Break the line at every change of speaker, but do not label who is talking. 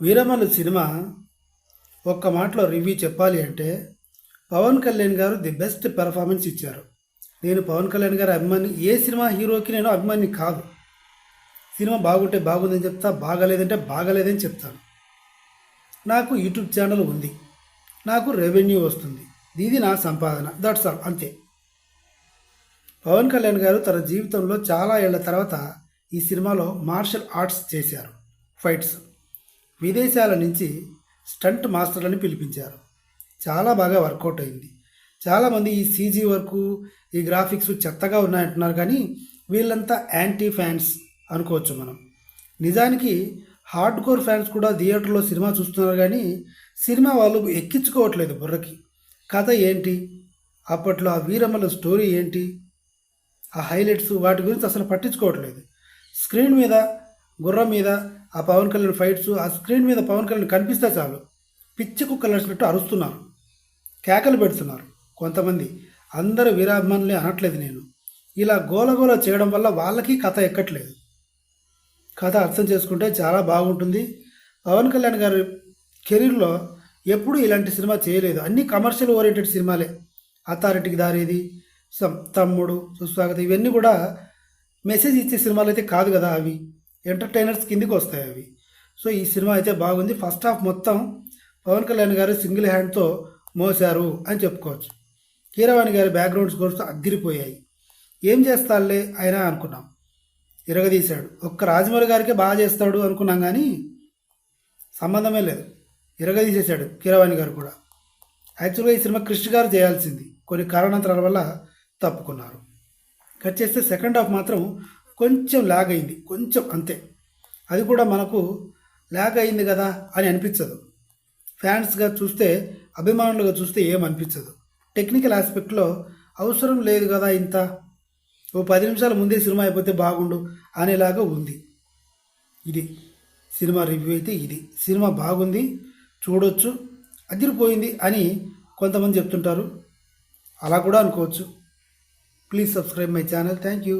Veeramallu cinema ఒక్క మాటలో review చెప్పాలి అంటే పవన్ కళ్యాణ్ గారు ది బెస్ట్ పెర్ఫార్మెన్స్ ఇచ్చారు. నేను పవన్ కళ్యాణ్ గారి అభిమాని. ఏ సినిమా హీరోకి నేను అభిమాని కాదు. సినిమా బాగుంటే బాగుందని చెప్తా, బాగాలేదంటే బాగాలేదని చెప్తాను. నాకు యూట్యూబ్ ఛానల్ ఉంది, నాకు రెవెన్యూ వస్తుంది, ఇది నా సంపాదన, దట్స్ ఆల్, అంతే. పవన్ కళ్యాణ్ గారు తన జీవితంలో చాలా ఏళ్ల తర్వాత ఈ సినిమాలో మార్షల్ ఆర్ట్స్ చేశారు. ఫైట్స్ విదేశాల నుంచి స్టంట్ మాస్టర్లని పిలిపించారు. చాలా బాగా వర్కౌట్ అయింది. చాలామంది ఈ సీజీ వర్కు, ఈ గ్రాఫిక్స్ చెత్తగా ఉన్నాయంటున్నారు, కానీ వీళ్ళంతా యాంటీ ఫ్యాన్స్ అనుకోవచ్చు మనం. నిజానికి హార్డ్ కోర్ ఫ్యాన్స్ కూడా థియేటర్లో సినిమా చూస్తున్నారు, కానీ సినిమా వాళ్ళు ఎక్కించుకోవట్లేదు బుర్రకి. కథ ఏంటి, అప్పట్లో ఆ వీరమ్మల స్టోరీ ఏంటి, ఆ హైలైట్స్, వాటి గురించి అసలు పట్టించుకోవట్లేదు. స్క్రీన్ మీద గుర్రం మీద ఆ పవన్ కళ్యాణ్ ఫైట్స్, ఆ స్క్రీన్ మీద పవన్ కళ్యాణ్ కనిపిస్తే చాలు పిచ్చి కుక్కలు వచ్చినట్టు అరుస్తున్నారు, కేకలు పెడుతున్నారు కొంతమంది. అందరూ వీరాభిమానులే అనట్లేదు నేను. ఇలా గోలగోల చేయడం వల్ల వాళ్ళకి కథ ఎక్కట్లేదు. కథ అర్థం చేసుకుంటే చాలా బాగుంటుంది. పవన్ కళ్యాణ్ గారి కెరీర్లో ఎప్పుడూ ఇలాంటి సినిమా చేయలేదు. అన్నీ కమర్షియల్ ఓరియంటెడ్ సినిమాలే. అథారిటీకి దారేది, తమ్ముడు, సుస్వాగతం, ఇవన్నీ కూడా మెసేజ్ ఇచ్చే సినిమాలు అయితే కాదు కదా. అవి ఎంటర్టైనర్స్ కిందికి వస్తాయి అవి. సో ఈ సినిమా అయితే బాగుంది. ఫస్ట్ హాఫ్ మొత్తం పవన్ కళ్యాణ్ గారు సింగిల్ హ్యాండ్తో మోసారు అని చెప్పుకోవచ్చు. కీరవాణి గారి బ్యాక్గ్రౌండ్ స్కోర్స్ అద్దిరిపోయాయి. ఏం చేస్తాడులే ఆయన అనుకున్నాం, ఇరగదీశాడు. ఒక్క రాజమౌళి గారికే బాగా చేస్తాడు అనుకున్నాం, కానీ సంబంధమే లేదు, ఇరగదీసేశాడు కీరవాణి గారు కూడా. యాక్చువల్గా ఈ సినిమా కృష్ణ గారు చేయాల్సింది, కొన్ని కారణాంతరాల వల్ల తప్పుకున్నారు. కట్ చేస్తే సెకండ్ హాఫ్ మాత్రం కొంచెం ల్యాగ్ అయింది, కొంచెం అంతే. అది కూడా మనకు ల్యాగ్ అయింది కదా అని అనిపించదు. ఫ్యాన్స్గా చూస్తే, అభిమానులుగా చూస్తే ఏమనిపించదు. టెక్నికల్ ఆస్పెక్ట్లో అవసరం లేదు కదా ఇంత, ఓ 10 నిమిషాల ముందే సినిమా అయిపోతే బాగుండు అనేలాగా ఉంది. ఇది సినిమా రివ్యూ అయితే ఇది. సినిమా బాగుంది, చూడొచ్చు, అదిరిపోయింది అని కొంతమంది చెప్తుంటారు. అలా కూడా అనుకోవచ్చు. Please subscribe my channel. Thank you.